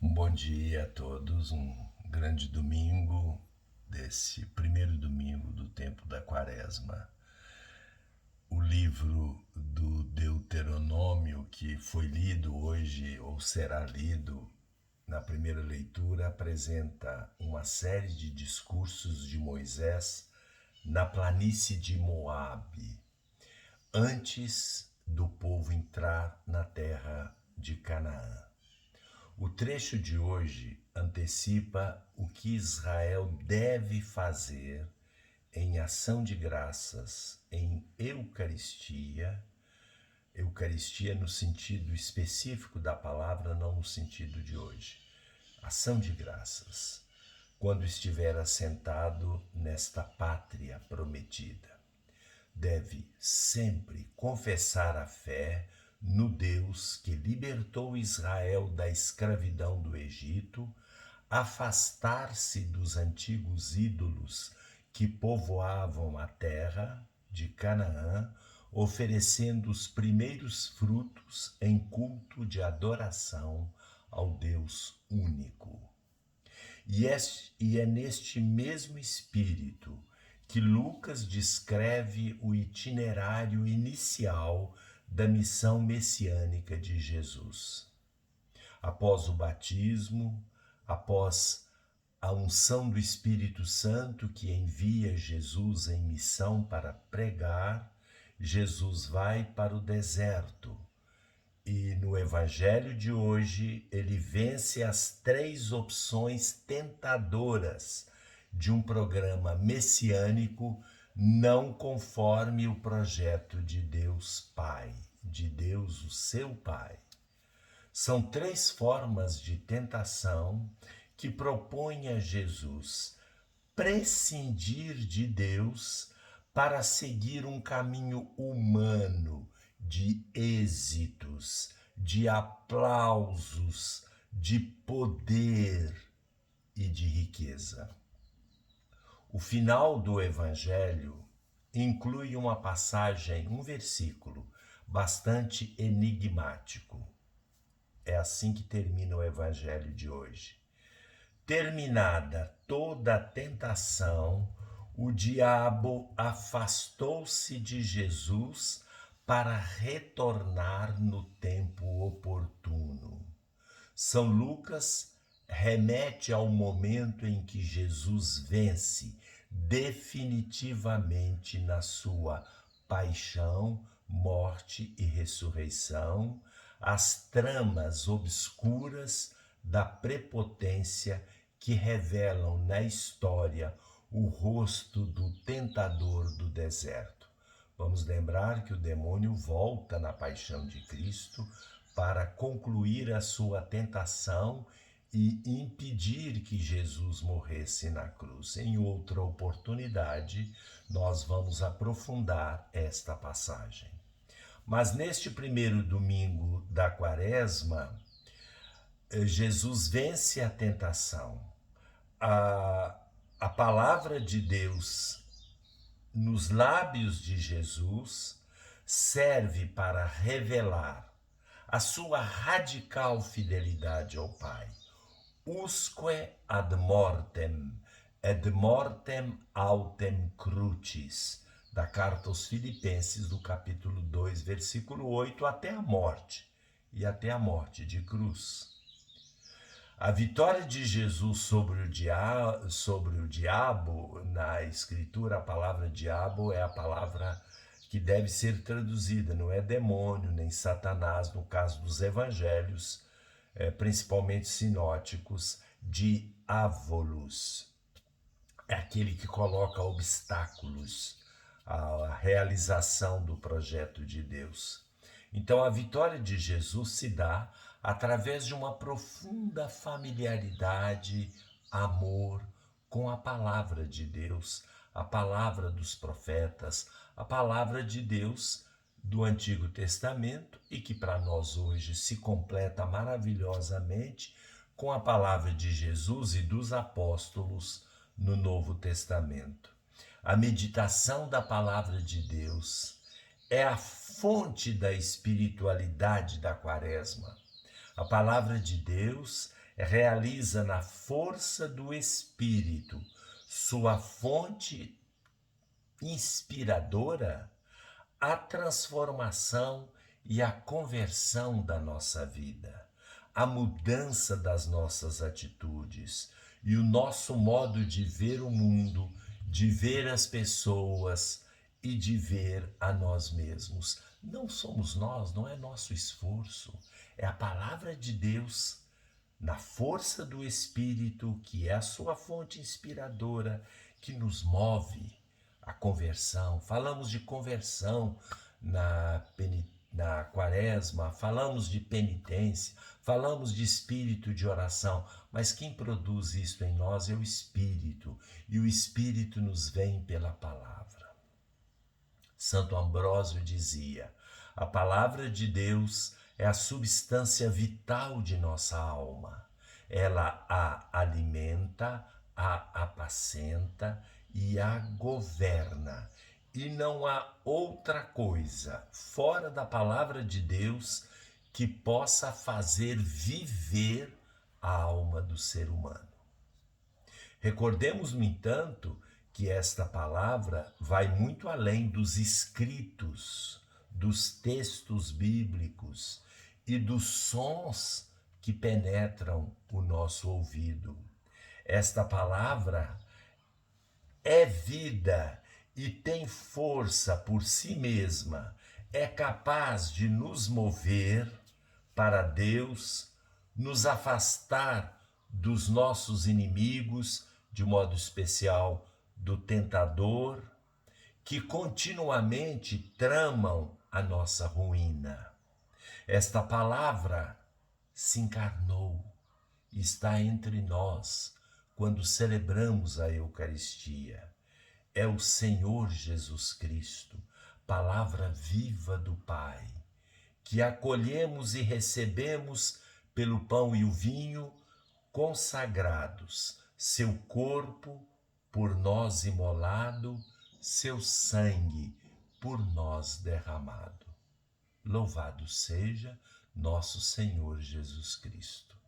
Um bom dia a todos, um grande domingo, desse primeiro domingo do tempo da Quaresma. O livro do Deuteronômio, que foi lido hoje ou será lido na primeira leitura, apresenta uma série de discursos de Moisés na planície de Moabe, antes do povo entrar na terra de Canaã. O trecho de hoje antecipa o que Israel deve fazer em ação de graças, em Eucaristia, Eucaristia no sentido específico da palavra, não no sentido de hoje. Ação de graças, quando estiver assentado nesta pátria prometida. Deve sempre confessar a fé no Deus que libertou Israel da escravidão do Egito, afastar-se dos antigos ídolos que povoavam a terra de Canaã, oferecendo os primeiros frutos em culto de adoração ao Deus único. E é neste mesmo espírito que Lucas descreve o itinerário inicial da missão messiânica de Jesus. Após o batismo, após a unção do Espírito Santo que envia Jesus em missão para pregar, Jesus vai para o deserto. E no Evangelho de hoje, ele vence as três opções tentadoras de um programa messiânico não conforme o projeto de Deus Pai, de Deus o seu Pai. São três formas de tentação que propõem a Jesus prescindir de Deus para seguir um caminho humano de êxitos, de aplausos, de poder e de riqueza. O final do Evangelho inclui uma passagem, um versículo bastante enigmático. É assim que termina o Evangelho de hoje. Terminada toda a tentação, o diabo afastou-se de Jesus para retornar no tempo oportuno. São Lucas remete ao momento em que Jesus vence definitivamente na sua paixão, morte e ressurreição, as tramas obscuras da prepotência que revelam na história o rosto do tentador do deserto. Vamos lembrar que o demônio volta na paixão de Cristo para concluir a sua tentação e impedir que Jesus morresse na cruz. Em outra oportunidade, nós vamos aprofundar esta passagem. Mas neste primeiro domingo da Quaresma, Jesus vence a tentação. A palavra de Deus nos lábios de Jesus serve para revelar a sua radical fidelidade ao Pai. Usque ad mortem, et mortem autem crucis, da carta aos Filipenses, do capítulo 2, versículo 8, até a morte, e até a morte de cruz. A vitória de Jesus sobre o diabo, na Escritura, a palavra diabo é a palavra que deve ser traduzida, não é demônio, nem Satanás, no caso dos evangelhos, principalmente sinóticos, diabolos. É aquele que coloca obstáculos à realização do projeto de Deus. Então a vitória de Jesus se dá através de uma profunda familiaridade, amor com a palavra de Deus, a palavra dos profetas, a palavra de Deus do Antigo Testamento e que para nós hoje se completa maravilhosamente com a palavra de Jesus e dos apóstolos no Novo Testamento. A meditação da palavra de Deus é a fonte da espiritualidade da Quaresma. A palavra de Deus realiza na força do Espírito, sua fonte inspiradora, a transformação e a conversão da nossa vida, a mudança das nossas atitudes e o nosso modo de ver o mundo, de ver as pessoas e de ver a nós mesmos. Não somos nós, não é nosso esforço, é a palavra de Deus na força do Espírito, que é a sua fonte inspiradora, que nos move a conversão. Falamos de conversão na quaresma, falamos de penitência, falamos de espírito de oração, mas quem produz isso em nós é o Espírito, e o Espírito nos vem pela palavra. Santo Ambrósio dizia: a palavra de Deus é a substância vital de nossa alma. Ela a alimenta, a apacenta e a governa. E não há outra coisa fora da palavra de Deus que possa fazer viver a alma do ser humano. Recordemos, no entanto, que esta palavra vai muito além dos escritos, dos textos bíblicos e dos sons que penetram o nosso ouvido. Esta palavra é vida e tem força por si mesma, é capaz de nos mover para Deus, nos afastar dos nossos inimigos, de modo especial do tentador, que continuamente tramam a nossa ruína. Esta palavra se encarnou e está entre nós quando celebramos a Eucaristia. É o Senhor Jesus Cristo, palavra viva do Pai, que acolhemos e recebemos pelo pão e o vinho consagrados, seu corpo por nós imolado, seu sangue por nós derramado. Louvado seja nosso Senhor Jesus Cristo.